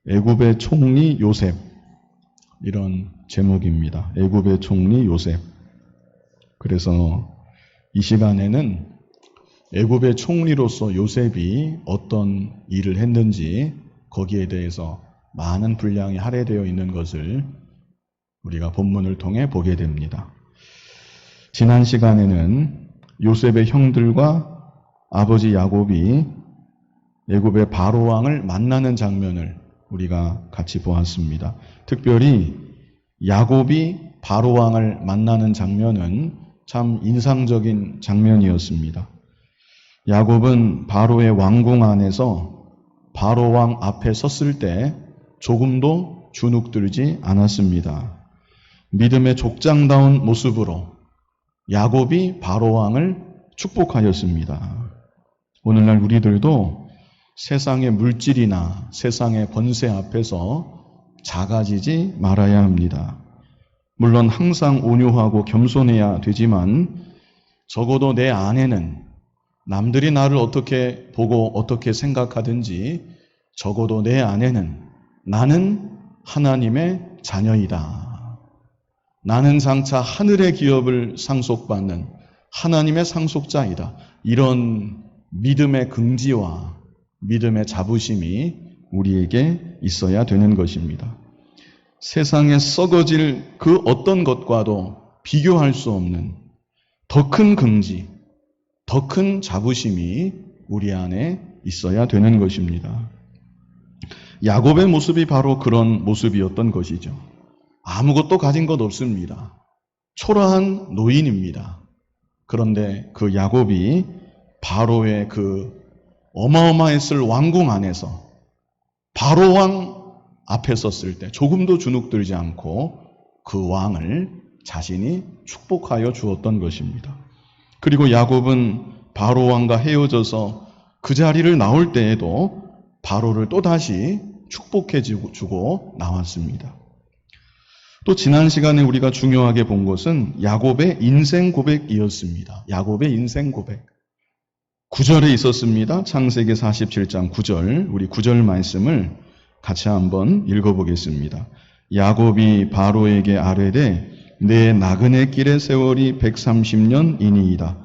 애굽의 총리 요셉, 이런 제목입니다. 애굽의 총리 요셉. 그래서 이 시간에는 애굽의 총리로서 요셉이 어떤 일을 했는지 거기에 대해서 많은 분량이 할애되어 있는 것을 우리가 본문을 통해 보게 됩니다. 지난 시간에는 요셉의 형들과 아버지 야곱이 애굽의 바로 왕을 만나는 장면을 우리가 같이 보았습니다. 특별히 야곱이 바로 왕을 만나는 장면은 참 인상적인 장면이었습니다. 야곱은 바로의 왕궁 안에서 바로 왕 앞에 섰을 때 조금도 주눅들지 않았습니다. 믿음의 족장다운 모습으로 야곱이 바로 왕을 축복하였습니다. 오늘날 우리들도 세상의 물질이나 세상의 권세 앞에서 작아지지 말아야 합니다. 물론 항상 온유하고 겸손해야 되지만 적어도 내 안에는 남들이 나를 어떻게 보고 어떻게 생각하든지 적어도 내 안에는 나는 하나님의 자녀이다. 나는 장차 하늘의 기업을 상속받는 하나님의 상속자이다. 이런 믿음의 긍지와 믿음의 자부심이 우리에게 있어야 되는 것입니다. 세상에 썩어질 그 어떤 것과도 비교할 수 없는 더 큰 긍지, 더 큰 자부심이 우리 안에 있어야 되는 것입니다. 야곱의 모습이 바로 그런 모습이었던 것이죠. 아무것도 가진 것 없습니다. 초라한 노인입니다. 그런데 그 야곱이 바로의 그 어마어마했을 왕궁 안에서 바로 왕 앞에 섰을 때 조금도 주눅들지 않고 그 왕을 자신이 축복하여 주었던 것입니다. 그리고 야곱은 바로 왕과 헤어져서 그 자리를 나올 때에도 바로를 또다시 축복해 주고 나왔습니다. 또 지난 시간에 우리가 중요하게 본 것은 야곱의 인생 고백이었습니다. 야곱의 인생 고백. 9절에 있었습니다. 창세기 47장 9절, 우리 9절 말씀을 같이 한번 읽어보겠습니다. 야곱이 바로에게 아뢰되 내 나그네 길의 세월이 130년이니이다.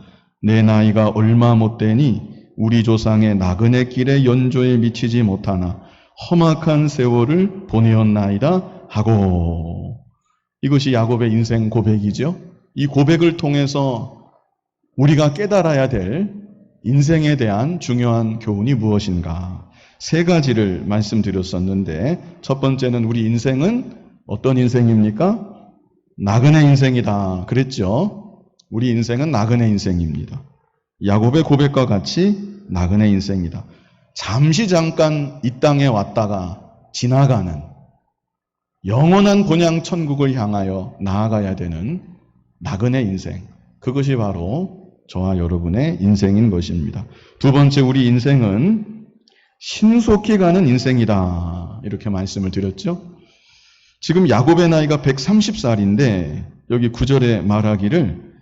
내 나이가 얼마 못되니 우리 조상의 나그네 길의 연조에 미치지 못하나 험악한 세월을 보내었나이다 하고. 이것이 야곱의 인생 고백이죠. 이 고백을 통해서 우리가 깨달아야 될 인생에 대한 중요한 교훈이 무엇인가? 세 가지를 말씀드렸었는데 첫 번째는 우리 인생은 어떤 인생입니까? 나그네 인생이다 그랬죠. 우리 인생은 나그네 인생입니다. 야곱의 고백과 같이 나그네 인생이다. 잠시 잠깐 이 땅에 왔다가 지나가는 영원한 본향 천국을 향하여 나아가야 되는 나그네 인생. 그것이 바로 저와 여러분의 인생인 것입니다. 두 번째, 우리 인생은 신속히 가는 인생이다. 이렇게 말씀을 드렸죠. 지금 야곱의 나이가 130살인데 여기 9절에 말하기를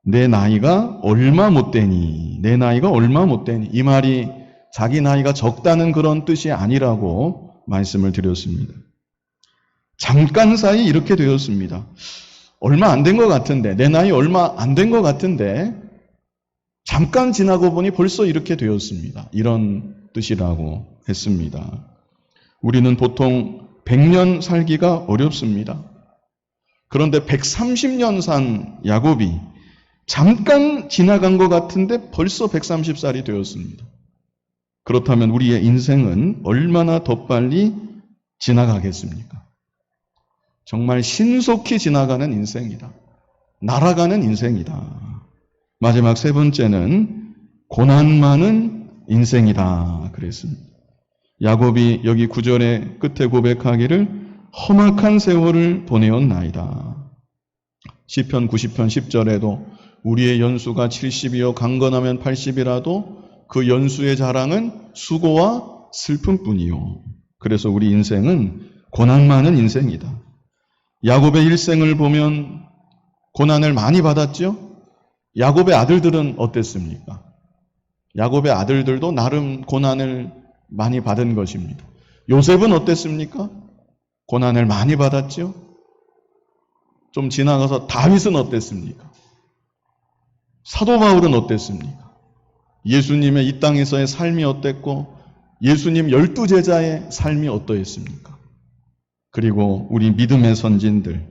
내 나이가 얼마 못되니, 내 나이가 얼마 못되니, 이 말이 자기 나이가 적다는 그런 뜻이 아니라고 말씀을 드렸습니다. 잠깐 사이 이렇게 되었습니다. 얼마 안 된 것 같은데, 내 나이 얼마 안 된 것 같은데 잠깐 지나고 보니 벌써 이렇게 되었습니다. 이런 뜻이라고 했습니다. 우리는 보통 100년 살기가 어렵습니다. 그런데 130년 산 야곱이 잠깐 지나간 것 같은데 벌써 130살이 되었습니다. 그렇다면 우리의 인생은 얼마나 더 빨리 지나가겠습니까? 정말 신속히 지나가는 인생이다. 날아가는 인생이다. 마지막 세 번째는 고난 많은 인생이다 그랬습니다. 야곱이 여기 9절의 끝에 고백하기를 험악한 세월을 보내었나이다. 시편 90편 10절에도 우리의 연수가 70이요 강건하면 80이라도 그 연수의 자랑은 수고와 슬픔뿐이요. 그래서 우리 인생은 고난 많은 인생이다. 야곱의 일생을 보면 고난을 많이 받았죠? 야곱의 아들들은 어땠습니까? 야곱의 아들들도 나름 고난을 많이 받은 것입니다. 요셉은 어땠습니까? 고난을 많이 받았죠? 좀 지나가서 다윗은 어땠습니까? 사도 바울은 어땠습니까? 예수님의 이 땅에서의 삶이 어땠고 예수님 12제자의 삶이 어떠했습니까? 그리고 우리 믿음의 선진들,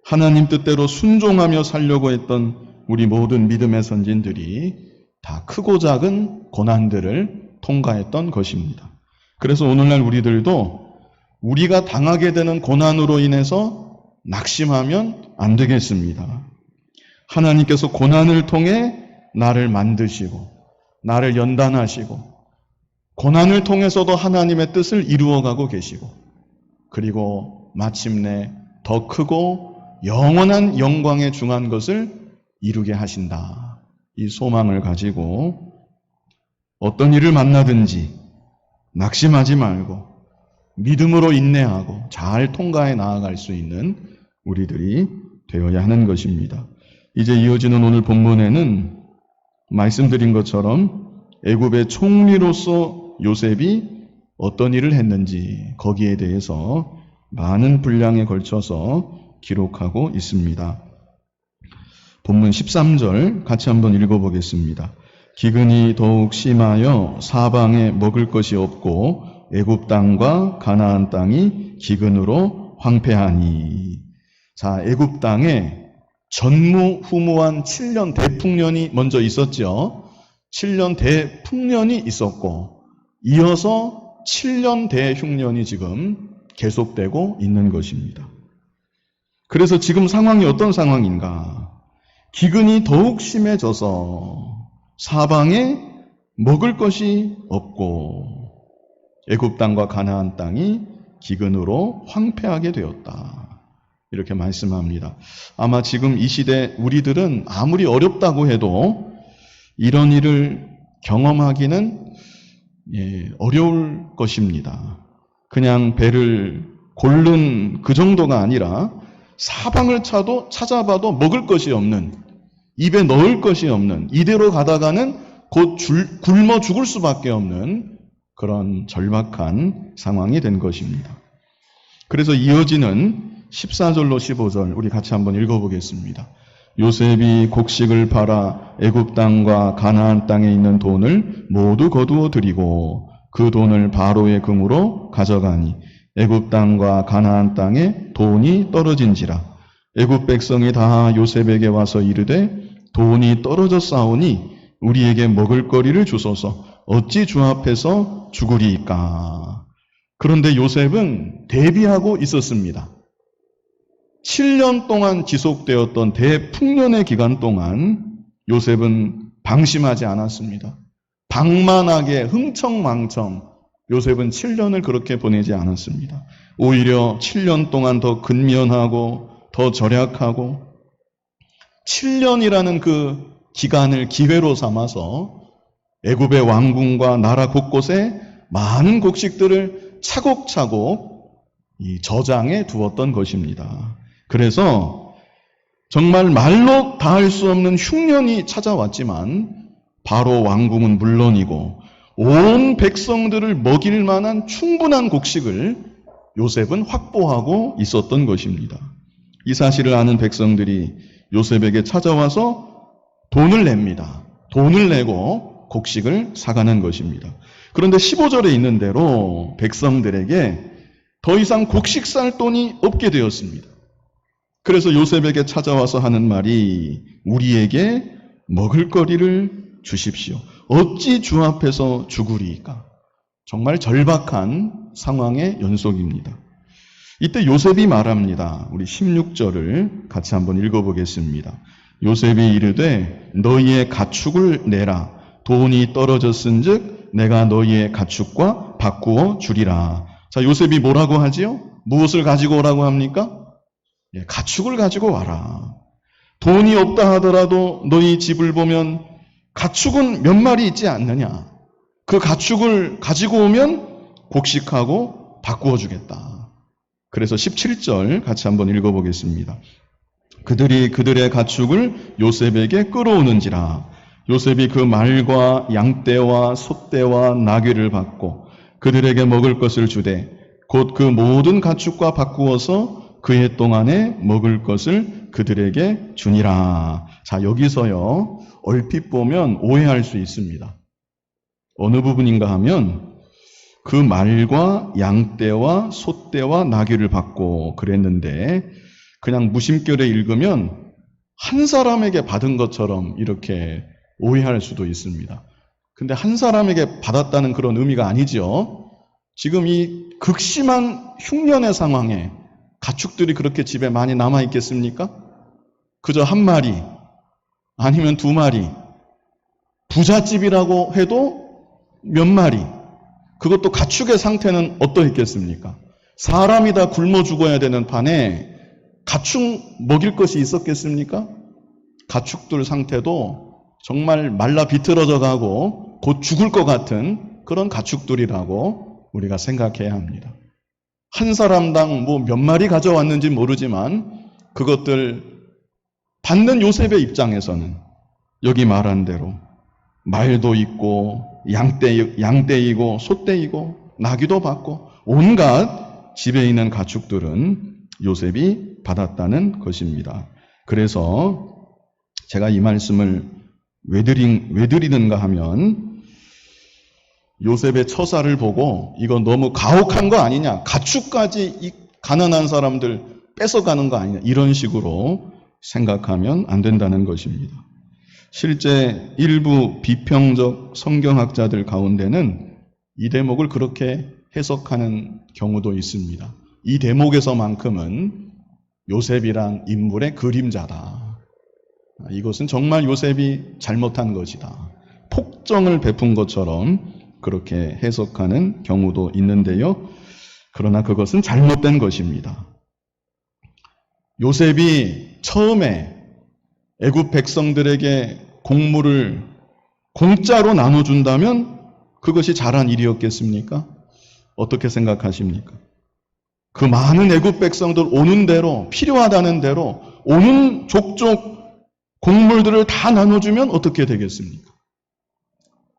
하나님 뜻대로 순종하며 살려고 했던 우리 모든 믿음의 선진들이 다 크고 작은 고난들을 통과했던 것입니다. 그래서 오늘날 우리들도 우리가 당하게 되는 고난으로 인해서 낙심하면 안 되겠습니다. 하나님께서 고난을 통해 나를 만드시고 나를 연단하시고 고난을 통해서도 하나님의 뜻을 이루어가고 계시고 그리고 마침내 더 크고 영원한 영광에 중한 것을 이루게 하신다. 이 소망을 가지고 어떤 일을 만나든지 낙심하지 말고 믿음으로 인내하고 잘 통과해 나아갈 수 있는 우리들이 되어야 하는 것입니다. 이제 이어지는 오늘 본문에는 말씀드린 것처럼 애굽의 총리로서 요셉이 어떤 일을 했는지 거기에 대해서 많은 분량에 걸쳐서 기록하고 있습니다. 본문 13절 같이 한번 읽어보겠습니다. 기근이 더욱 심하여 사방에 먹을 것이 없고 애굽 땅과 가나안 땅이 기근으로 황폐하니. 자, 애굽 땅에 전무후무한 7년 대풍년이 먼저 있었죠. 7년 대풍년이 있었고 이어서 7년 대흉년이 지금 계속되고 있는 것입니다. 그래서 지금 상황이 어떤 상황인가? 기근이 더욱 심해져서 사방에 먹을 것이 없고 애굽 땅과 가나안 땅이 기근으로 황폐하게 되었다. 이렇게 말씀합니다. 아마 지금 이 시대 우리들은 아무리 어렵다고 해도 이런 일을 경험하기는 어려울 것입니다. 그냥 배를 고른 그 정도가 아니라 사방을 찾아봐도 먹을 것이 없는, 입에 넣을 것이 없는, 이대로 가다가는 곧 굶어 죽을 수밖에 없는 그런 절박한 상황이 된 것입니다. 그래서 이어지는 14절로 15절 우리 같이 한번 읽어보겠습니다. 요셉이 곡식을 팔아 애굽 땅과 가나안 땅에 있는 돈을 모두 거두어 드리고 그 돈을 바로의 금으로 가져가니 애굽 땅과 가나안 땅에 돈이 떨어진지라. 애굽 백성이 다 요셉에게 와서 이르되 돈이 떨어졌사오니 우리에게 먹을 거리를 주소서. 어찌 주 앞에서 죽으리이까. 그런데 요셉은 대비하고 있었습니다. 7년 동안 지속되었던 대풍년의 기간 동안 요셉은 방심하지 않았습니다. 방만하게 흥청망청 요셉은 7년을 그렇게 보내지 않았습니다. 오히려 7년 동안 더 근면하고 더 절약하고 7년이라는 그 기간을 기회로 삼아서 애굽의 왕궁과 나라 곳곳에 많은 곡식들을 차곡차곡 이 저장해 두었던 것입니다. 그래서 정말 말로 다할 수 없는 흉년이 찾아왔지만 바로 왕궁은 물론이고 온 백성들을 먹일 만한 충분한 곡식을 요셉은 확보하고 있었던 것입니다. 이 사실을 아는 백성들이 요셉에게 찾아와서 돈을 냅니다. 돈을 내고 곡식을 사가는 것입니다. 그런데 15절에 있는 대로 백성들에게 더 이상 곡식 살 돈이 없게 되었습니다. 그래서 요셉에게 찾아와서 하는 말이 우리에게 먹을 거리를 주십시오. 어찌 주 앞에서 죽으리이까. 정말 절박한 상황의 연속입니다. 이때 요셉이 말합니다. 우리 16절을 같이 한번 읽어보겠습니다. 요셉이 이르되 너희의 가축을 내라. 돈이 떨어졌은즉 내가 너희의 가축과 바꾸어 주리라. 자, 요셉이 뭐라고 하지요? 무엇을 가지고 오라고 합니까? 가축을 가지고 와라. 돈이 없다 하더라도 너희 집을 보면 가축은 몇 마리 있지 않느냐. 그 가축을 가지고 오면 곡식하고 바꾸어 주겠다. 그래서 17절 같이 한번 읽어보겠습니다. 그들이 그들의 가축을 요셉에게 끌어오는지라. 요셉이 그 말과 양떼와 소떼와 나귀를 받고 그들에게 먹을 것을 주되 곧 그 모든 가축과 바꾸어서 그 해 동안에 먹을 것을 그들에게 주니라. 자, 여기서요, 얼핏 보면 오해할 수 있습니다. 어느 부분인가 하면 그 말과 양떼와 소떼와 나귀를 받고 그랬는데 그냥 무심결에 읽으면 한 사람에게 받은 것처럼 이렇게 오해할 수도 있습니다. 근데 한 사람에게 받았다는 그런 의미가 아니죠. 지금 이 극심한 흉년의 상황에 가축들이 그렇게 집에 많이 남아 있겠습니까? 그저 한 마리 아니면 두 마리, 부잣집이라고 해도 몇 마리, 그것도 가축의 상태는 어떠했겠습니까? 사람이 다 굶어 죽어야 되는 판에 가축 먹일 것이 있었겠습니까? 가축들 상태도 정말 말라 비틀어져 가고 곧 죽을 것 같은 그런 가축들이라고 우리가 생각해야 합니다. 한 사람당 뭐 몇 마리 가져왔는지 모르지만 그것들 받는 요셉의 입장에서는 여기 말한 대로 말도 있고 양떼이고 소떼이고 나귀도 받고 온갖 집에 있는 가축들은 요셉이 받았다는 것입니다. 그래서 제가 이 말씀을 왜 드리는가 하면 요셉의 처사를 보고 이거 너무 가혹한 거 아니냐, 가축까지 이 가난한 사람들 뺏어가는 거 아니냐, 이런 식으로 생각하면 안 된다는 것입니다. 실제 일부 비평적 성경학자들 가운데는 이 대목을 그렇게 해석하는 경우도 있습니다. 이 대목에서만큼은 요셉이란 인물의 그림자다. 이것은 정말 요셉이 잘못한 것이다. 폭정을 베푼 것처럼 그렇게 해석하는 경우도 있는데요. 그러나 그것은 잘못된 것입니다. 요셉이 처음에 애굽 백성들에게 곡물을 공짜로 나눠준다면 그것이 잘한 일이었겠습니까? 어떻게 생각하십니까? 그 많은 애굽 백성들 오는 대로, 필요하다는 대로 오는 족족 곡물들을 다 나눠주면 어떻게 되겠습니까?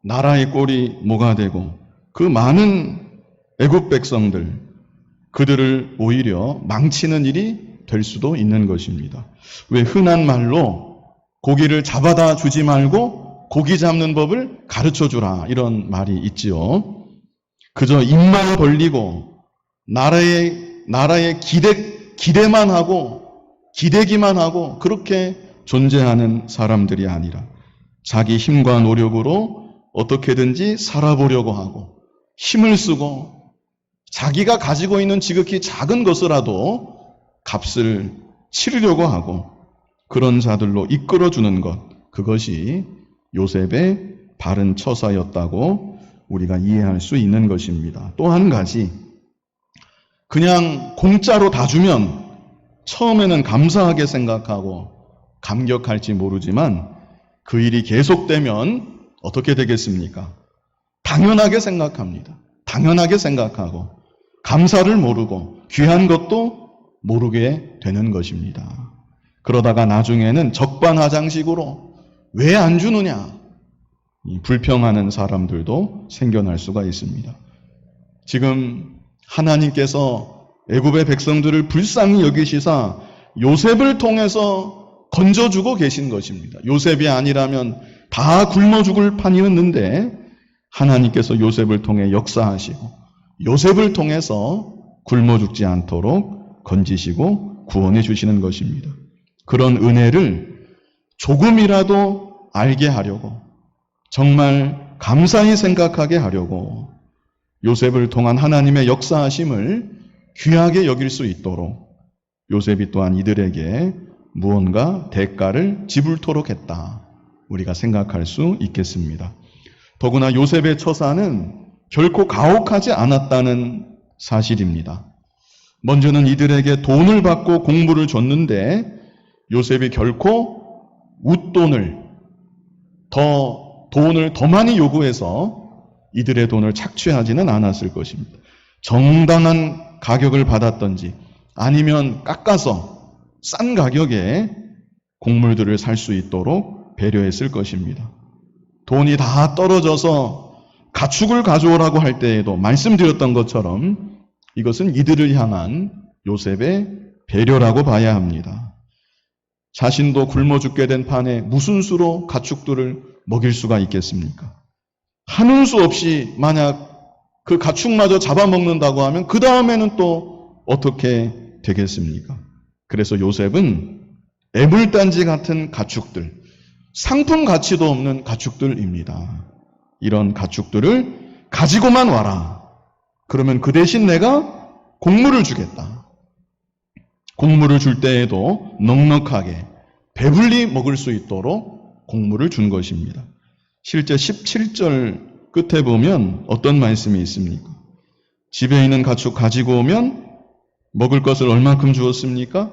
나라의 꼴이 뭐가 되고 그 많은 애굽 백성들, 그들을 오히려 망치는 일이 될 수도 있는 것입니다. 왜 흔한 말로 고기를 잡아다 주지 말고 고기 잡는 법을 가르쳐 주라, 이런 말이 있지요. 그저 입만 벌리고 나라의 기대만 하고 기대기만 하고 그렇게 존재하는 사람들이 아니라 자기 힘과 노력으로 어떻게든지 살아보려고 하고 힘을 쓰고 자기가 가지고 있는 지극히 작은 것이라도 값을 치르려고 하고 그런 자들로 이끌어주는 것, 그것이 요셉의 바른 처사였다고 우리가 이해할 수 있는 것입니다. 또 한 가지, 그냥 공짜로 다 주면 처음에는 감사하게 생각하고 감격할지 모르지만 그 일이 계속되면 어떻게 되겠습니까? 당연하게 생각합니다. 당연하게 생각하고 감사를 모르고 귀한 것도 모르게 되는 것입니다. 그러다가 나중에는 적반하장식으로 왜 안 주느냐, 불평하는 사람들도 생겨날 수가 있습니다. 지금 하나님께서 애굽의 백성들을 불쌍히 여기시사 요셉을 통해서 건져주고 계신 것입니다. 요셉이 아니라면 다 굶어 죽을 판이었는데 하나님께서 요셉을 통해 역사하시고 요셉을 통해서 굶어 죽지 않도록 건지시고 구원해 주시는 것입니다. 그런 은혜를 조금이라도 알게 하려고, 정말 감사히 생각하게 하려고 요셉을 통한 하나님의 역사하심을 귀하게 여길 수 있도록 요셉이 또한 이들에게 무언가 대가를 지불토록 했다, 우리가 생각할 수 있겠습니다. 더구나 요셉의 처사는 결코 가혹하지 않았다는 사실입니다. 먼저는 이들에게 돈을 받고 공물을 줬는데 요셉이 결코 웃돈을 돈을 더 많이 요구해서 이들의 돈을 착취하지는 않았을 것입니다. 정당한 가격을 받았던지 아니면 깎아서 싼 가격에 곡물들을 살 수 있도록 배려했을 것입니다. 돈이 다 떨어져서 가축을 가져오라고 할 때에도 말씀드렸던 것처럼 이것은 이들을 향한 요셉의 배려라고 봐야 합니다. 자신도 굶어 죽게 된 판에 무슨 수로 가축들을 먹일 수가 있겠습니까? 하는 수 없이 만약 그 가축마저 잡아먹는다고 하면 그 다음에는 또 어떻게 되겠습니까? 그래서 요셉은 애물단지 같은 가축들, 상품 가치도 없는 가축들입니다. 이런 가축들을 가지고만 와라. 그러면 그 대신 내가 곡물을 주겠다. 곡물을 줄 때에도 넉넉하게 배불리 먹을 수 있도록 곡물을 준 것입니다. 실제 17절 끝에 보면 어떤 말씀이 있습니까? 집에 있는 가축 가지고 오면 먹을 것을 얼만큼 주었습니까?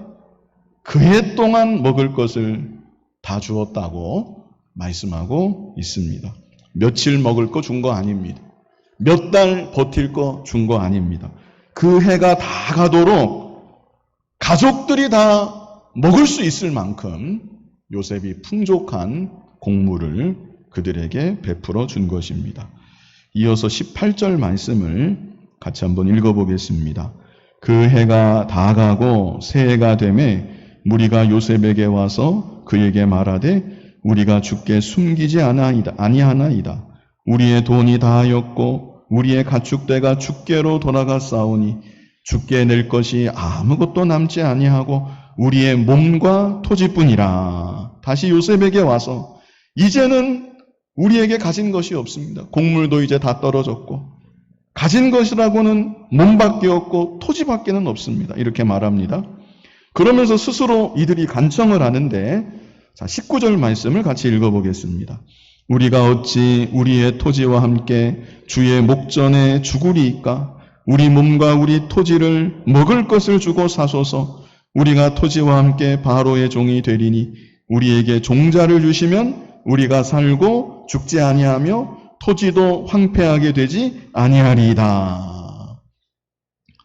그 해 동안 먹을 것을 다 주었다고 말씀하고 있습니다. 며칠 먹을 거 준 거 아닙니다. 몇 달 버틸 거 준 거 아닙니다. 그 해가 다 가도록 가족들이 다 먹을 수 있을 만큼 요셉이 풍족한 곡물을 그들에게 베풀어 준 것입니다. 이어서 18절 말씀을 같이 한번 읽어보겠습니다. 그 해가 다 가고 새해가 되매 무리가 요셉에게 와서 그에게 말하되 우리가 주께 숨기지 아니하나이다. 우리의 돈이 다하였고 우리의 가축대가 주께로 돌아갔사오니 주께 낼 것이 아무것도 남지 아니하고 우리의 몸과 토지뿐이라. 다시 요셉에게 와서 이제는 우리에게 가진 것이 없습니다. 곡물도 이제 다 떨어졌고 가진 것이라고는 몸밖에 없고 토지밖에는 없습니다. 이렇게 말합니다. 그러면서 스스로 이들이 간청을 하는데, 자, 19절 말씀을 같이 읽어보겠습니다. 우리가 어찌 우리의 토지와 함께 주의 목전에 죽으리이까? 우리 몸과 우리 토지를 먹을 것을 주고 사소서. 우리가 토지와 함께 바로의 종이 되리니 우리에게 종자를 주시면 우리가 살고 죽지 아니하며 토지도 황폐하게 되지 아니하리이다.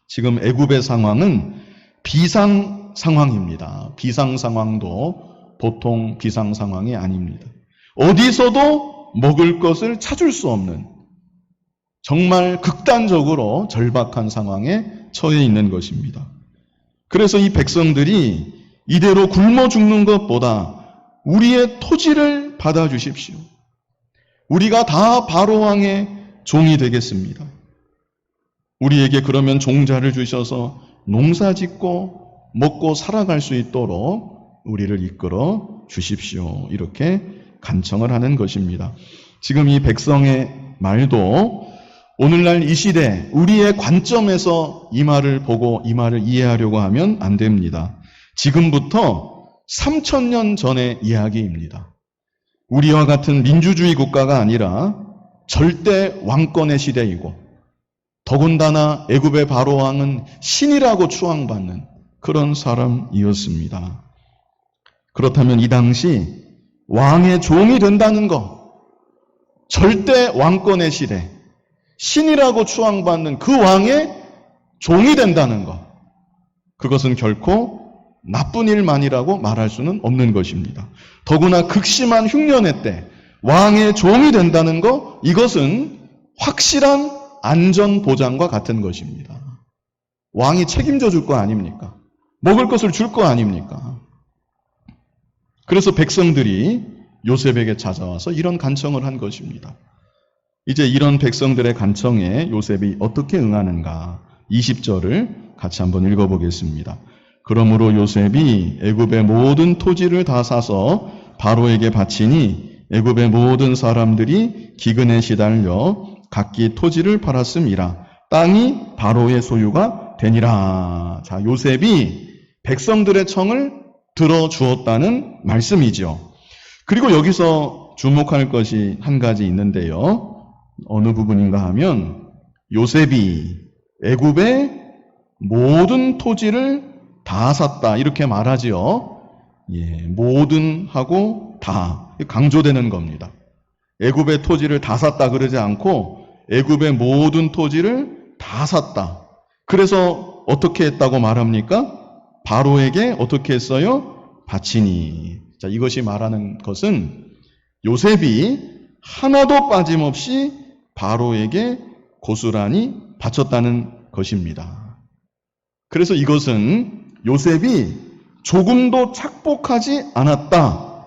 지금 애굽의 상황은 비상 상황입니다. 비상 상황도 보통 비상 상황이 아닙니다. 어디서도 먹을 것을 찾을 수 없는 정말 극단적으로 절박한 상황에 처해 있는 것입니다. 그래서 이 백성들이 이대로 굶어 죽는 것보다 우리의 토지를 받아주십시오. 우리가 다 바로왕의 종이 되겠습니다. 우리에게 그러면 종자를 주셔서 농사 짓고 먹고 살아갈 수 있도록 우리를 이끌어 주십시오. 이렇게 간청을 하는 것입니다. 지금 이 백성의 말도 오늘날 이 시대 우리의 관점에서 이 말을 보고 이 말을 이해하려고 하면 안 됩니다. 지금부터 3,000년 전의 이야기입니다. 우리와 같은 민주주의 국가가 아니라 절대 왕권의 시대이고 더군다나 애굽의 바로왕은 신이라고 추앙받는 그런 사람이었습니다. 그렇다면 이 당시 왕의 종이 된다는 것, 절대 왕권의 시대, 신이라고 추앙받는 그 왕의 종이 된다는 것, 그것은 결코 나쁜 일만이라고 말할 수는 없는 것입니다. 더구나 극심한 흉년의 때 왕의 종이 된다는 것, 이것은 확실한 안전보장과 같은 것입니다. 왕이 책임져 줄 거 아닙니까? 먹을 것을 줄 거 아닙니까? 그래서 백성들이 요셉에게 찾아와서 이런 간청을 한 것입니다. 이제 이런 백성들의 간청에 요셉이 어떻게 응하는가? 20절을 같이 한번 읽어보겠습니다. 그러므로 요셉이 애굽의 모든 토지를 다 사서 바로에게 바치니 애굽의 모든 사람들이 기근에 시달려 각기 토지를 팔았음이라. 땅이 바로의 소유가 되니라. 자, 요셉이 백성들의 청을 들어주었다는 말씀이죠. 그리고 여기서 주목할 것이 한 가지 있는데요. 어느 부분인가 하면 요셉이 애굽의 모든 토지를 다 샀다 이렇게 말하지요. 모든 하고 다 강조되는 겁니다. 애굽의 토지를 다 샀다 그러지 않고 애굽의 모든 토지를 다 샀다. 그래서 어떻게 했다고 말합니까? 바로에게 어떻게 했어요? 바치니. 자, 이것이 말하는 것은 요셉이 하나도 빠짐없이 바로에게 고스란히 바쳤다는 것입니다. 그래서 이것은 요셉이 조금도 착복하지 않았다.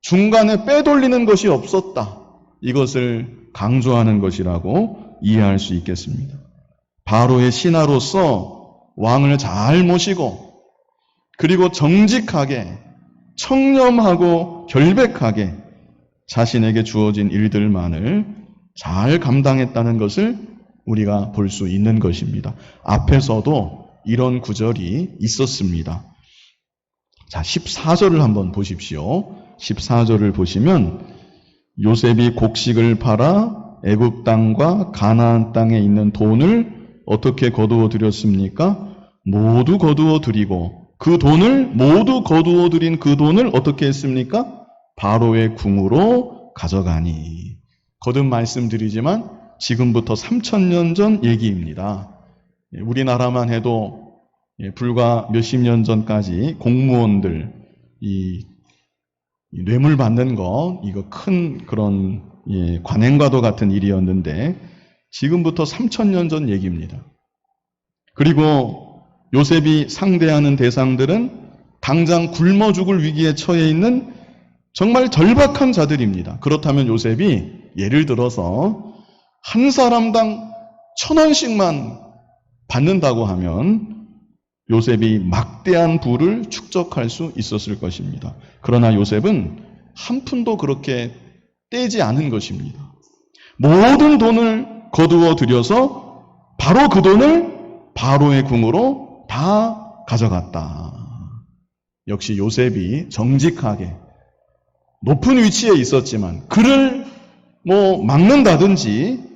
중간에 빼돌리는 것이 없었다. 이것을 강조하는 것이라고 이해할 수 있겠습니다. 바로의 신하로서 왕을 잘 모시고 그리고 정직하게 청렴하고 결백하게 자신에게 주어진 일들만을 잘 감당했다는 것을 우리가 볼 수 있는 것입니다. 앞에서도 이런 구절이 있었습니다. 자, 14절을 한번 보십시오. 14절을 보시면 요셉이 곡식을 팔아 애굽 땅과 가나안 땅에 있는 돈을 어떻게 거두어 들였습니까? 모두 거두어 들이고 그 돈을 모두 거두어 들인 그 돈을 어떻게 했습니까? 바로의 궁으로 가져가니. 거듭 말씀드리지만 지금부터 3,000년 전 얘기입니다. 우리나라만 해도 불과 몇십 년 전까지 공무원들 이 뇌물 받는 거 이거 큰 그런 관행과도 같은 일이었는데 지금부터 3,000년 전 얘기입니다. 그리고 요셉이 상대하는 대상들은 당장 굶어 죽을 위기에 처해 있는 정말 절박한 자들입니다. 그렇다면 요셉이 예를 들어서 한 사람당 1,000원씩만 받는다고 하면 요셉이 막대한 부를 축적할 수 있었을 것입니다. 그러나 요셉은 한 푼도 그렇게 떼지 않은 것입니다. 모든 돈을 거두어 들여서 바로 그 돈을 바로의 궁으로 다 가져갔다. 역시 요셉이 정직하게 높은 위치에 있었지만 그를 막는다든지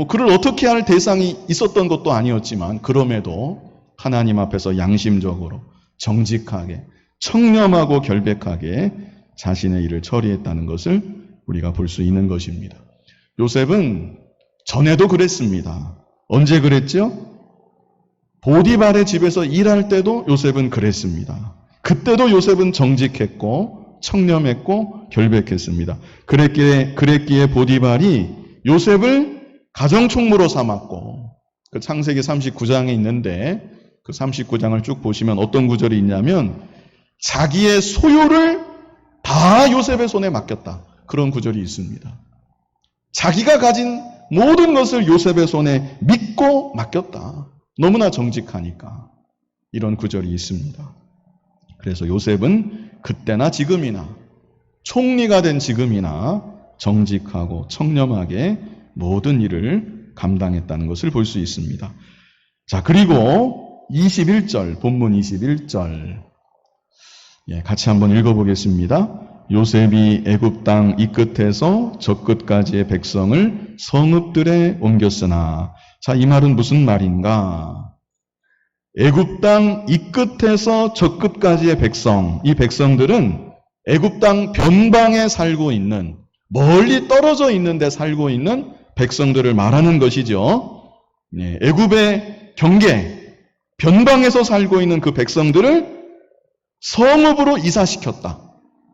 그를 어떻게 할 대상이 있었던 것도 아니었지만 그럼에도 하나님 앞에서 양심적으로 정직하게 청렴하고 결백하게 자신의 일을 처리했다는 것을 우리가 볼 수 있는 것입니다. 요셉은 전에도 그랬습니다. 언제 그랬죠? 보디발의 집에서 일할 때도 요셉은 그랬습니다. 그때도 요셉은 정직했고 청렴했고 결백했습니다. 그랬기에 보디발이 요셉을 가정총무로 삼았고 그 창세기 39장에 있는데 그 39장을 쭉 보시면 어떤 구절이 있냐면 자기의 소유를 다 요셉의 손에 맡겼다. 그런 구절이 있습니다. 자기가 가진 모든 것을 요셉의 손에 믿고 맡겼다. 너무나 정직하니까 이런 구절이 있습니다. 그래서 요셉은 그때나 지금이나 총리가 된 지금이나 정직하고 청렴하게 모든 일을 감당했다는 것을 볼 수 있습니다. 자, 그리고 21절, 본문 21절. 같이 한번 읽어보겠습니다. 요셉이 애굽 땅 이 끝에서 저 끝까지의 백성을 성읍들에 옮겼으나. 자, 이 말은 무슨 말인가? 애굽 땅 이 끝에서 저 끝까지의 백성, 이 백성들은 애굽 땅 변방에 살고 있는, 멀리 떨어져 있는 데 살고 있는 백성들을 말하는 것이죠. 애굽의 경계, 변방에서 살고 있는 그 백성들을 성읍으로 이사시켰다.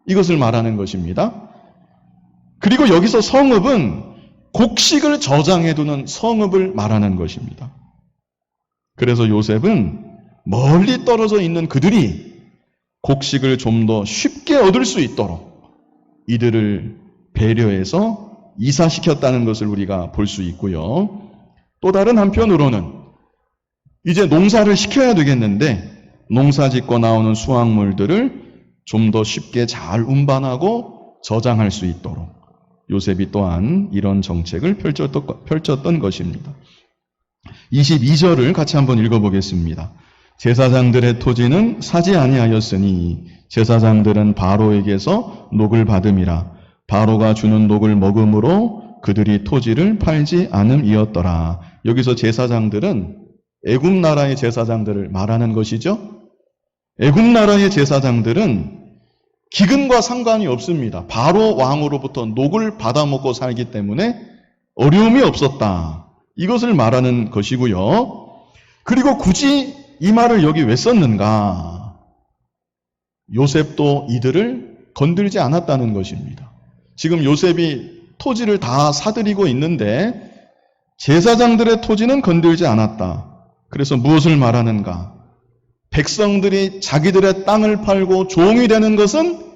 이것을 말하는 것입니다. 그리고 여기서 성읍은 곡식을 저장해두는 성읍을 말하는 것입니다. 그래서 요셉은 멀리 떨어져 있는 그들이 곡식을 좀 더 쉽게 얻을 수 있도록 이들을 배려해서 이사시켰다는 것을 우리가 볼 수 있고요. 또 다른 한편으로는 이제 농사를 시켜야 되겠는데 농사 짓고 나오는 수확물들을 좀 더 쉽게 잘 운반하고 저장할 수 있도록 요셉이 또한 이런 정책을 펼쳤던 것입니다. 22절을 같이 한번 읽어보겠습니다. 제사장들의 토지는 사지 아니하였으니 제사장들은 바로에게서 녹을 받음이라. 바로가 주는 녹을 먹음으로 그들이 토지를 팔지 않음이었더라. 여기서 제사장들은 애굽 나라의 제사장들을 말하는 것이죠. 애굽 나라의 제사장들은 기근과 상관이 없습니다. 바로 왕으로부터 녹을 받아먹고 살기 때문에 어려움이 없었다. 이것을 말하는 것이고요. 그리고 굳이 이 말을 여기 왜 썼는가? 요셉도 이들을 건들지 않았다는 것입니다. 지금 요셉이 토지를 다 사들이고 있는데 제사장들의 토지는 건들지 않았다. 그래서 무엇을 말하는가? 백성들이 자기들의 땅을 팔고 종이 되는 것은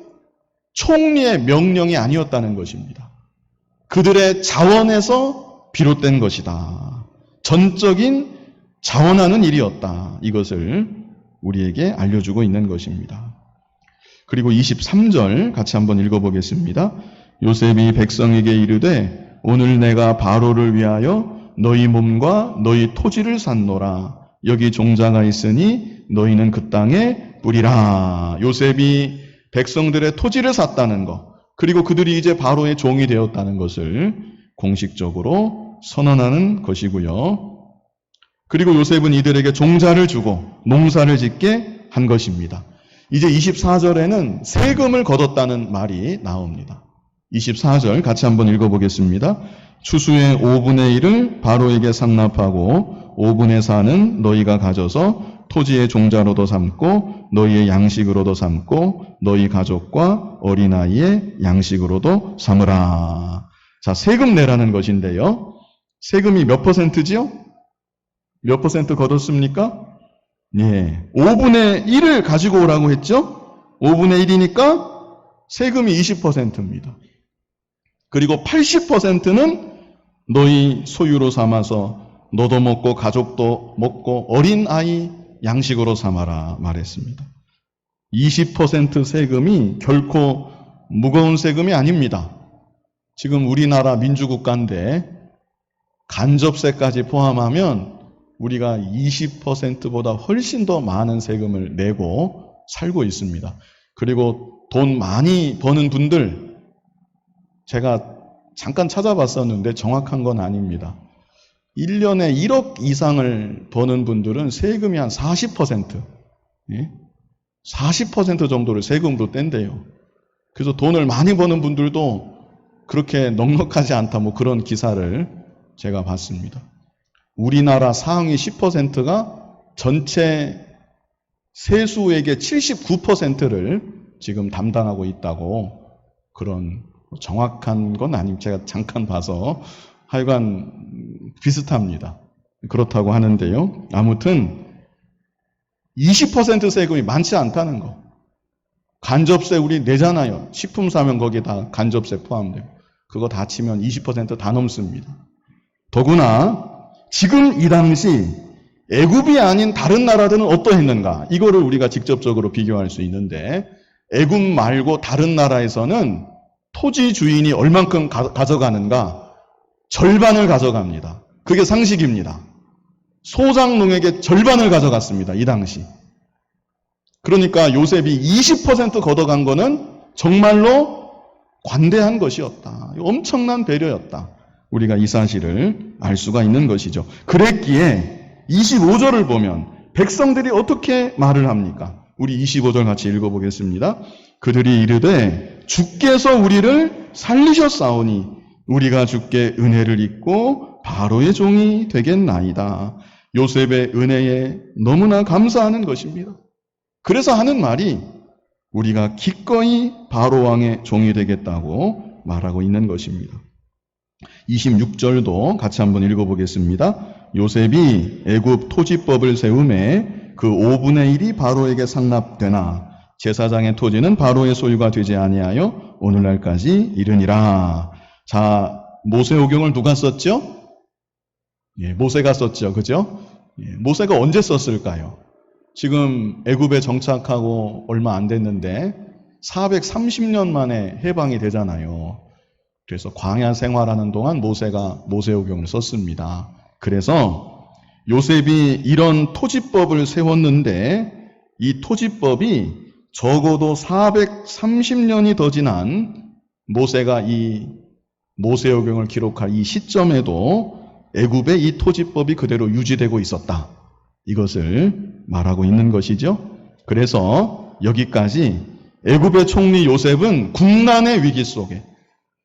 총리의 명령이 아니었다는 것입니다. 그들의 자원에서 비롯된 것이다. 전적인 자원하는 일이었다. 이것을 우리에게 알려주고 있는 것입니다. 그리고 23절 같이 한번 읽어보겠습니다. 요셉이 백성에게 이르되 오늘 내가 바로를 위하여 너희 몸과 너희 토지를 샀노라. 여기 종자가 있으니 너희는 그 땅에 뿌리라. 요셉이 백성들의 토지를 샀다는 것, 그리고 그들이 이제 바로의 종이 되었다는 것을 공식적으로 선언하는 것이고요. 그리고 요셉은 이들에게 종자를 주고 농사를 짓게 한 것입니다. 이제 24절에는 세금을 걷었다는 말이 나옵니다. 24절 같이 한번 읽어보겠습니다. 추수의 5분의 1을 바로에게 상납하고 5분의 4는 너희가 가져서 토지의 종자로도 삼고 너희의 양식으로도 삼고 너희 가족과 어린아이의 양식으로도 삼으라. 자, 세금 내라는 것인데요. 세금이 몇 퍼센트지요? 몇 퍼센트 걷었습니까? 예, 5분의 1을 가지고 오라고 했죠? 5분의 1이니까 세금이 20%입니다. 그리고 80%는 너희 소유로 삼아서 너도 먹고 가족도 먹고 어린아이 양식으로 삼아라 말했습니다. 20% 세금이 결코 무거운 세금이 아닙니다. 지금 우리나라 민주국가인데 간접세까지 포함하면 우리가 20%보다 훨씬 더 많은 세금을 내고 살고 있습니다. 그리고 돈 많이 버는 분들, 제가 잠깐 찾아봤었는데 정확한 건 아닙니다. 1년에 1억 이상을 버는 분들은 세금이 한 40%, 40% 정도를 세금으로 뗀대요. 그래서 돈을 많이 버는 분들도 그렇게 넉넉하지 않다, 뭐 그런 기사를 제가 봤습니다. 우리나라 상위 10%가 전체 세수액의 79%를 지금 담당하고 있다고, 그런 정확한 건 아니고 제가 잠깐 봐서 하여간 비슷합니다. 그렇다고 하는데요. 아무튼 20% 세금이 많지 않다는 거. 간접세 우리 내잖아요. 식품 사면 거기에 다 간접세 포함되고 그거 다 치면 20% 다 넘습니다. 더구나 지금 이 당시 애굽이 아닌 다른 나라들은 어떠했는가? 이거를 우리가 직접적으로 비교할 수 있는데, 애굽 말고 다른 나라에서는 토지 주인이 얼만큼 가져가는가? 절반을 가져갑니다. 그게 상식입니다. 소작농에게 절반을 가져갔습니다. 이 당시. 그러니까 요셉이 20% 걷어간 거는 정말로 관대한 것이었다. 엄청난 배려였다. 우리가 이 사실을 알 수가 있는 것이죠. 그랬기에 25절을 보면 백성들이 어떻게 말을 합니까? 우리 25절 같이 읽어보겠습니다. 그들이 이르되 주께서 우리를 살리셨사오니 우리가 주께 은혜를 입고 바로의 종이 되겠나이다. 요셉의 은혜에 너무나 감사하는 것입니다. 그래서 하는 말이 우리가 기꺼이 바로왕의 종이 되겠다고 말하고 있는 것입니다. 26절도 같이 한번 읽어보겠습니다. 요셉이 애굽 토지법을 세우매 그 5분의 1이 바로에게 상납되나 제사장의 토지는 바로의 소유가 되지 아니하여 오늘날까지 이르니라. 자, 모세오경을 누가 썼죠? 예, 모세가 썼죠. 그죠? 예, 모세가 언제 썼을까요? 지금 애굽에 정착하고 얼마 안 됐는데 430년 만에 해방이 되잖아요. 그래서 광야 생활하는 동안 모세가 모세오경을 썼습니다. 그래서 요셉이 이런 토지법을 세웠는데 이 토지법이 적어도 430년이 더 지난 모세가 이 모세오경을 기록할 이 시점에도 애굽의 이 토지법이 그대로 유지되고 있었다. 이것을 말하고 있는 것이죠. 그래서 여기까지 애굽의 총리 요셉은 국난의 위기 속에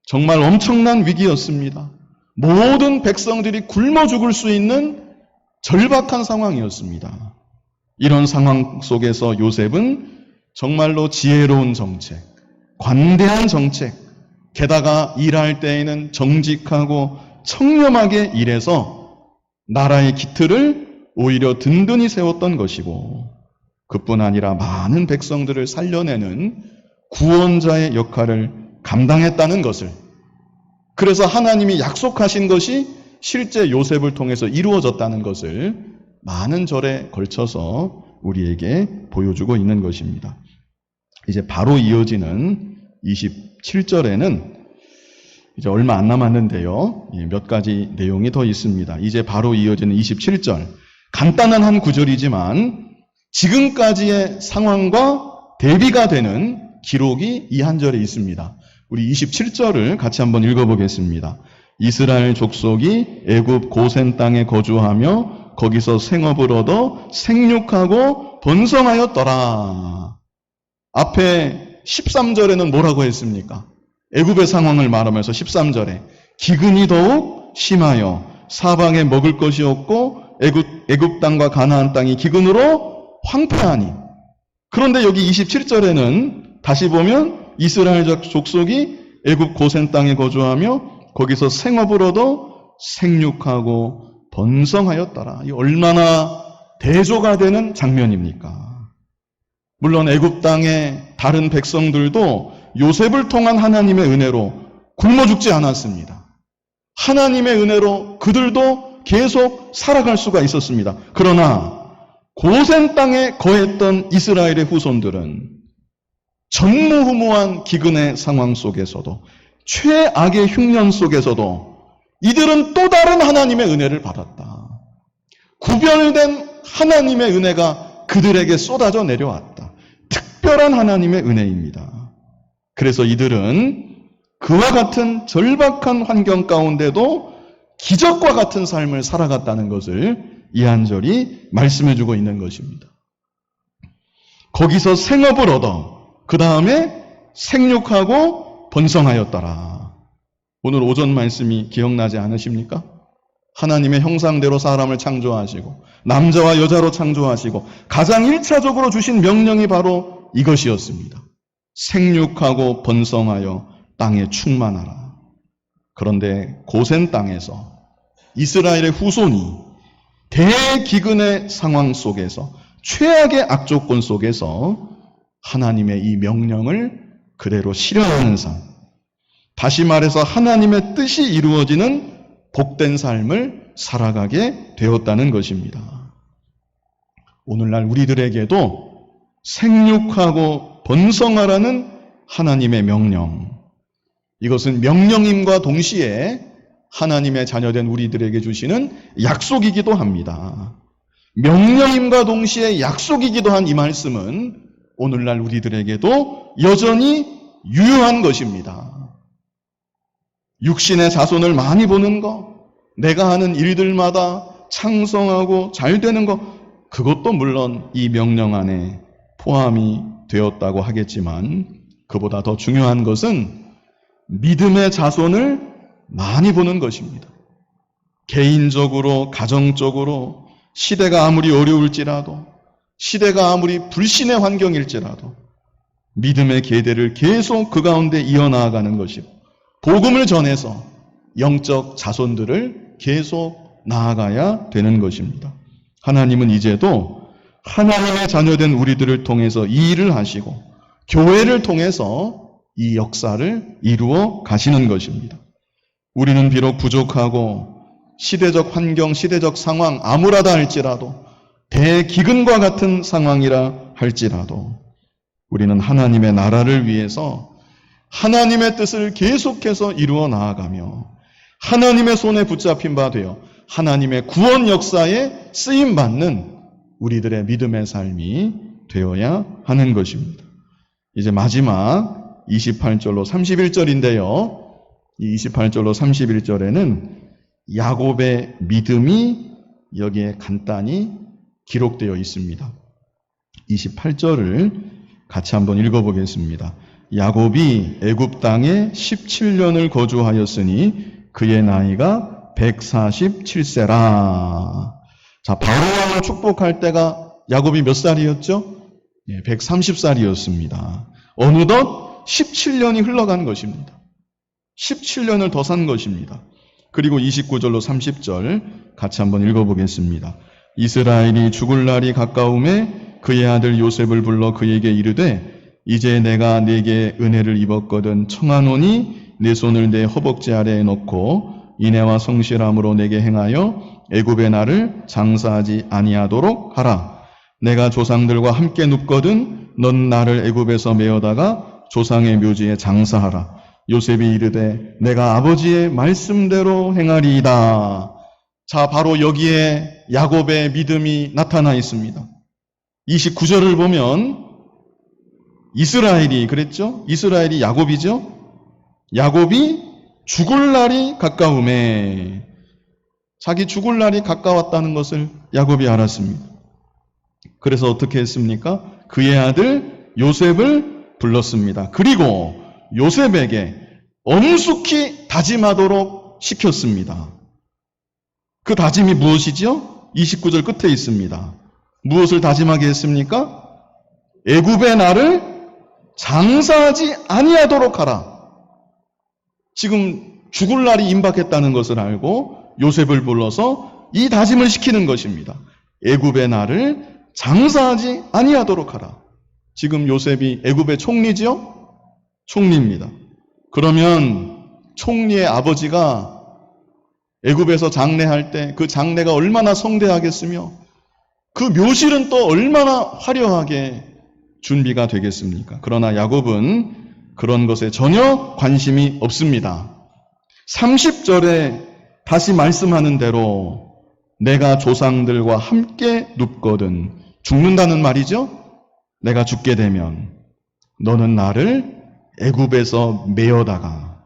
정말 엄청난 위기였습니다. 모든 백성들이 굶어 죽을 수 있는 절박한 상황이었습니다. 이런 상황 속에서 요셉은 정말로 지혜로운 정책, 관대한 정책, 게다가 일할 때에는 정직하고 청렴하게 일해서 나라의 기틀을 오히려 든든히 세웠던 것이고, 그뿐 아니라 많은 백성들을 살려내는 구원자의 역할을 감당했다는 것을, 그래서 하나님이 약속하신 것이 실제 요셉을 통해서 이루어졌다는 것을 많은 절에 걸쳐서 우리에게 보여주고 있는 것입니다. 이제 바로 이어지는 27절에는 이제 얼마 안 남았는데요. 몇 가지 내용이 더 있습니다. 이제 바로 이어지는 27절. 간단한 한 구절이지만 지금까지의 상황과 대비가 되는 기록이 이 한 절에 있습니다. 우리 27절을 같이 한번 읽어보겠습니다. 이스라엘 족속이 애굽 고센 땅에 거주하며 거기서 생업을 얻어 생육하고 번성하였더라. 앞에 13절에는 뭐라고 했습니까? 애굽의 상황을 말하면서 13절에 기근이 더욱 심하여 사방에 먹을 것이 없고 애굽 땅과 가나안 땅이 기근으로 황폐하니. 그런데 여기 27절에는 다시 보면 이스라엘 족속이 애굽 고센 땅에 거주하며 거기서 생업을 얻어 생육하고 번성하였더라. 이 얼마나 대조가 되는 장면입니까? 물론 애굽 땅의 다른 백성들도 요셉을 통한 하나님의 은혜로 굶어 죽지 않았습니다. 하나님의 은혜로 그들도 계속 살아갈 수가 있었습니다. 그러나 고센 땅에 거했던 이스라엘의 후손들은 전무후무한 기근의 상황 속에서도, 최악의 흉년 속에서도 이들은 또 다른 하나님의 은혜를 받았다. 구별된 하나님의 은혜가 그들에게 쏟아져 내려왔다. 특별한 하나님의 은혜입니다. 그래서 이들은 그와 같은 절박한 환경 가운데도 기적과 같은 삶을 살아갔다는 것을 이 한 절이 말씀해주고 있는 것입니다. 거기서 생업을 얻어 그 다음에 생육하고 번성하였더라. 오늘 오전 말씀이 기억나지 않으십니까? 하나님의 형상대로 사람을 창조하시고 남자와 여자로 창조하시고 가장 1차적으로 주신 명령이 바로 이것이었습니다. 생육하고 번성하여 땅에 충만하라. 그런데 고센 땅에서 이스라엘의 후손이 대기근의 상황 속에서, 최악의 악조건 속에서 하나님의 이 명령을 그대로 실현하는 삶, 다시 말해서 하나님의 뜻이 이루어지는 복된 삶을 살아가게 되었다는 것입니다. 오늘날 우리들에게도 생육하고 번성하라는 하나님의 명령, 이것은 명령임과 동시에 하나님의 자녀된 우리들에게 주시는 약속이기도 합니다. 명령임과 동시에 약속이기도 한 이 말씀은 오늘날 우리들에게도 여전히 유효한 것입니다. 육신의 자손을 많이 보는 것, 내가 하는 일들마다 창성하고 잘 되는 것, 그것도 물론 이 명령 안에 포함이 되었다고 하겠지만, 그보다 더 중요한 것은 믿음의 자손을 많이 보는 것입니다. 개인적으로, 가정적으로, 시대가 아무리 어려울지라도, 시대가 아무리 불신의 환경일지라도 믿음의 계대를 계속 그 가운데 이어나가는 것이고, 복음을 전해서 영적 자손들을 계속 나아가야 되는 것입니다. 하나님은 이제도 하나님의 자녀된 우리들을 통해서 이 일을 하시고 교회를 통해서 이 역사를 이루어 가시는 것입니다. 우리는 비록 부족하고 시대적 환경, 시대적 상황 암울하다 할지라도, 대기근과 같은 상황이라 할지라도 우리는 하나님의 나라를 위해서 하나님의 뜻을 계속해서 이루어 나아가며 하나님의 손에 붙잡힌 바 되어 하나님의 구원 역사에 쓰임받는 우리들의 믿음의 삶이 되어야 하는 것입니다. 이제 마지막 28절로 31절인데요. 이 28절로 31절에는 야곱의 믿음이 여기에 간단히 기록되어 있습니다. 28절을 같이 한번 읽어보겠습니다. 야곱이 애굽 땅에 17년을 거주하였으니 그의 나이가 147세라. 자, 바로왕을 축복할 때가 야곱이 몇 살이었죠? 130살이었습니다. 어느덧 17년이 흘러간 것입니다. 17년을 더 산 것입니다. 그리고 29절로 30절 같이 한번 읽어보겠습니다. 이스라엘이 죽을 날이 가까움에 그의 아들 요셉을 불러 그에게 이르되 이제 내가 네게 은혜를 입었거든 청하노니 내 손을 내 허벅지 아래에 넣고 인애와 성실함으로 내게 행하여 애굽의 나를 장사하지 아니하도록 하라. 내가 조상들과 함께 눕거든 넌 나를 애굽에서 메어다가 조상의 묘지에 장사하라. 요셉이 이르되 내가 아버지의 말씀대로 행하리이다. 자, 바로 여기에 야곱의 믿음이 나타나 있습니다. 29절을 보면 이스라엘이 그랬죠? 이스라엘이 야곱이죠? 야곱이 죽을 날이 가까움에 자기 죽을 날이 가까웠다는 것을 야곱이 알았습니다. 그래서 어떻게 했습니까? 그의 아들 요셉을 불렀습니다. 그리고 요셉에게 엄숙히 다짐하도록 시켰습니다. 그 다짐이 무엇이지요? 29절 끝에 있습니다. 무엇을 다짐하게 했습니까? 애굽의 나를 장사하지 아니하도록 하라. 지금 죽을 날이 임박했다는 것을 알고 요셉을 불러서 이 다짐을 시키는 것입니다. 애굽의 나를 장사하지 아니하도록 하라. 지금 요셉이 애굽의 총리지요? 총리입니다. 그러면 총리의 아버지가 애굽에서 장례할 때 그 장례가 얼마나 성대하겠으며 그 묘실은 또 얼마나 화려하게 준비가 되겠습니까? 그러나 야곱은 그런 것에 전혀 관심이 없습니다. 30절에 다시 말씀하는 대로 내가 조상들과 함께 눕거든 죽는다는 말이죠? 내가 죽게 되면 너는 나를 애굽에서 메어다가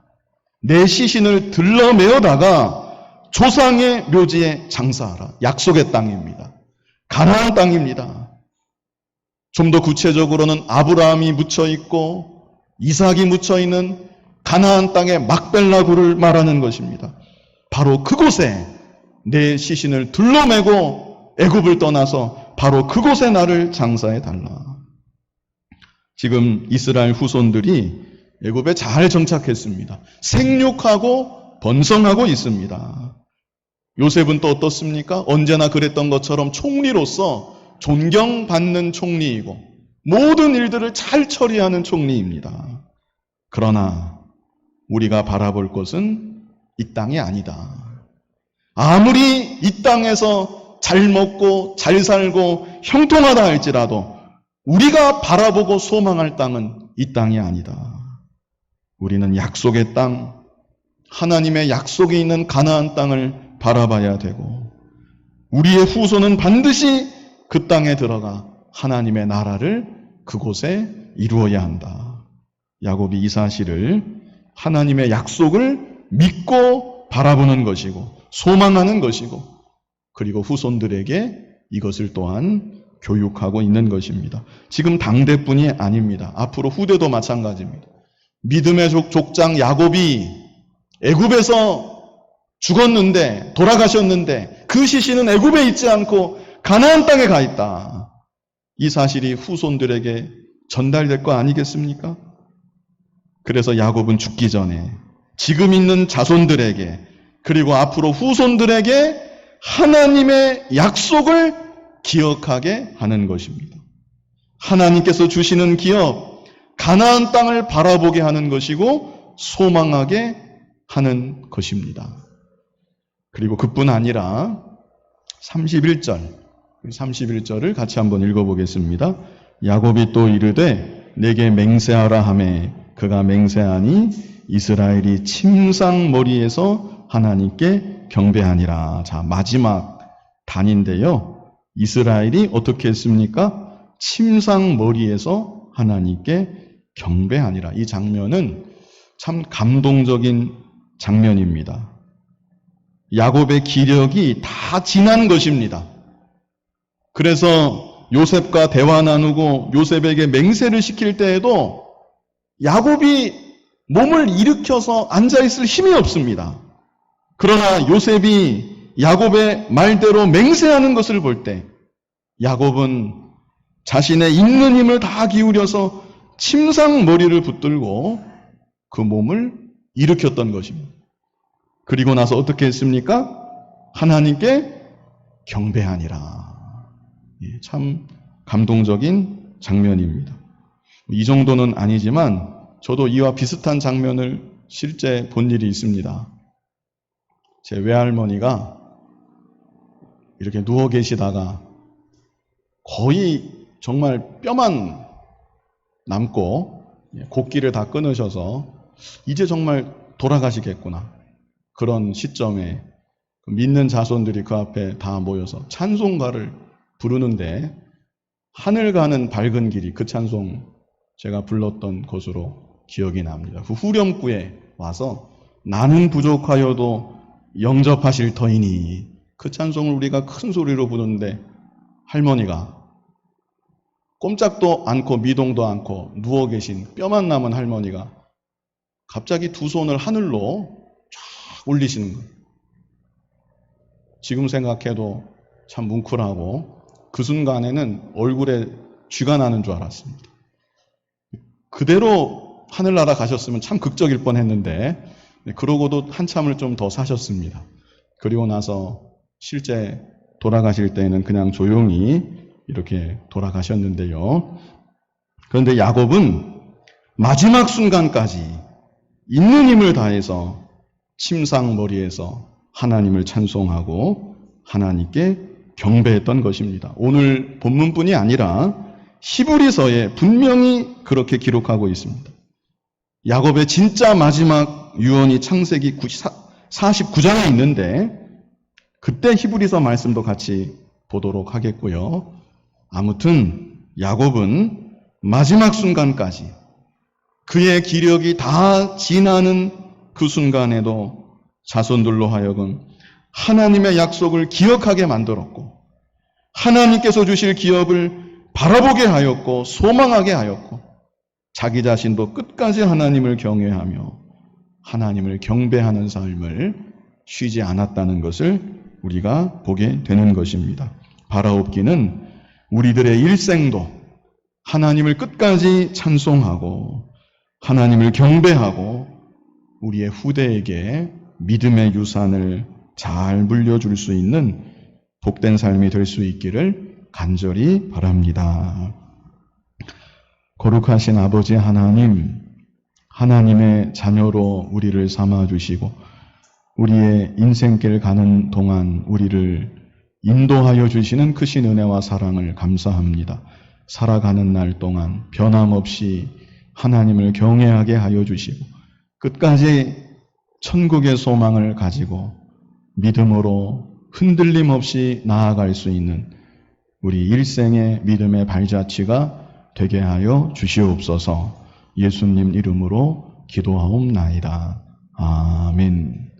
내 시신을 들러 메어다가 조상의 묘지에 장사하라. 약속의 땅입니다. 가나안 땅입니다. 좀 더 구체적으로는 아브라함이 묻혀 있고 이삭이 묻혀 있는 가나안 땅의 막벨라굴을 말하는 것입니다. 바로 그곳에 내 시신을 둘러매고 애굽을 떠나서 바로 그곳에 나를 장사해 달라. 지금 이스라엘 후손들이 애굽에 잘 정착했습니다. 생육하고 번성하고 있습니다. 요셉은 또 어떻습니까? 언제나 그랬던 것처럼 총리로서 존경받는 총리이고 모든 일들을 잘 처리하는 총리입니다. 그러나 우리가 바라볼 것은 이 땅이 아니다. 아무리 이 땅에서 잘 먹고 잘 살고 형통하다 할지라도 우리가 바라보고 소망할 땅은 이 땅이 아니다. 우리는 약속의 땅, 하나님의 약속이 있는 가나안 땅을 바라봐야 되고 우리의 후손은 반드시 그 땅에 들어가 하나님의 나라를 그곳에 이루어야 한다. 야곱이 이 사실을 하나님의 약속을 믿고 바라보는 것이고 소망하는 것이고 그리고 후손들에게 이것을 또한 교육하고 있는 것입니다. 지금 당대뿐이 아닙니다. 앞으로 후대도 마찬가지입니다. 믿음의 족장 야곱이 애굽에서 죽었는데 돌아가셨는데 그 시신은 애굽에 있지 않고 가나안 땅에 가 있다. 이 사실이 후손들에게 전달될 거 아니겠습니까? 그래서 야곱은 죽기 전에 지금 있는 자손들에게 그리고 앞으로 후손들에게 하나님의 약속을 기억하게 하는 것입니다. 하나님께서 주시는 기업, 가나안 땅을 바라보게 하는 것이고 소망하게 하는 것입니다. 그리고 그뿐 아니라 31절을 같이 한번 읽어보겠습니다. 야곱이 또 이르되 내게 맹세하라 하매 그가 맹세하니 이스라엘이 침상머리에서 하나님께 경배하니라. 자, 마지막 단인데요. 이스라엘이 어떻게 했습니까? 침상머리에서 하나님께 경배하니라. 이 장면은 참 감동적인 장면입니다. 야곱의 기력이 다 지난 것입니다. 그래서 요셉과 대화 나누고 요셉에게 맹세를 시킬 때에도 야곱이 몸을 일으켜서 앉아있을 힘이 없습니다. 그러나 요셉이 야곱의 말대로 맹세하는 것을 볼 때 야곱은 자신의 있는 힘을 다 기울여서 침상 머리를 붙들고 그 몸을 일으켰던 것입니다. 그리고 나서 어떻게 했습니까? 하나님께 경배하니라. 참 감동적인 장면입니다. 이 정도는 아니지만 저도 이와 비슷한 장면을 실제 본 일이 있습니다. 제 외할머니가 이렇게 누워 계시다가 거의 정말 뼈만 남고 곡기를 다 끊으셔서 이제 정말 돌아가시겠구나. 그런 시점에 믿는 자손들이 그 앞에 다 모여서 찬송가를 부르는데 하늘 가는 밝은 길이, 그 찬송 제가 불렀던 것으로 기억이 납니다. 그 후렴구에 와서 나는 부족하여도 영접하실 터이니, 그 찬송을 우리가 큰 소리로 부르는데 할머니가 꼼짝도 않고 미동도 않고 누워 계신 뼈만 남은 할머니가 갑자기 두 손을 하늘로 쫙 올리시는 거예요. 지금 생각해도 참 뭉클하고 그 순간에는 얼굴에 쥐가 나는 줄 알았습니다. 그대로 하늘나라 가셨으면 참 극적일 뻔했는데 그러고도 한참을 좀 더 사셨습니다. 그리고 나서 실제 돌아가실 때는 그냥 조용히 이렇게 돌아가셨는데요. 그런데 야곱은 마지막 순간까지 있는 힘을 다해서 침상머리에서 하나님을 찬송하고 하나님께 경배했던 것입니다. 오늘 본문뿐이 아니라 히브리서에 분명히 그렇게 기록하고 있습니다. 야곱의 진짜 마지막 유언이 창세기 49장에 있는데 그때 히브리서 말씀도 같이 보도록 하겠고요. 아무튼 야곱은 마지막 순간까지 그의 기력이 다 지나는 그 순간에도 자손들로 하여금 하나님의 약속을 기억하게 만들었고 하나님께서 주실 기업을 바라보게 하였고 소망하게 하였고 자기 자신도 끝까지 하나님을 경외하며 하나님을 경배하는 삶을 쉬지 않았다는 것을 우리가 보게 되는 것입니다. 바라옵기는 우리들의 일생도 하나님을 끝까지 찬송하고 하나님을 경배하고 우리의 후대에게 믿음의 유산을 잘 물려줄 수 있는 복된 삶이 될 수 있기를 간절히 바랍니다. 거룩하신 아버지 하나님, 하나님의 자녀로 우리를 삼아주시고 우리의 인생길 가는 동안 우리를 인도하여 주시는 크신 은혜와 사랑을 감사합니다. 살아가는 날 동안 변함없이 하나님을 경외하게 하여 주시고 끝까지 천국의 소망을 가지고 믿음으로 흔들림 없이 나아갈 수 있는 우리 일생의 믿음의 발자취가 되게 하여 주시옵소서. 예수님 이름으로 기도하옵나이다. 아멘.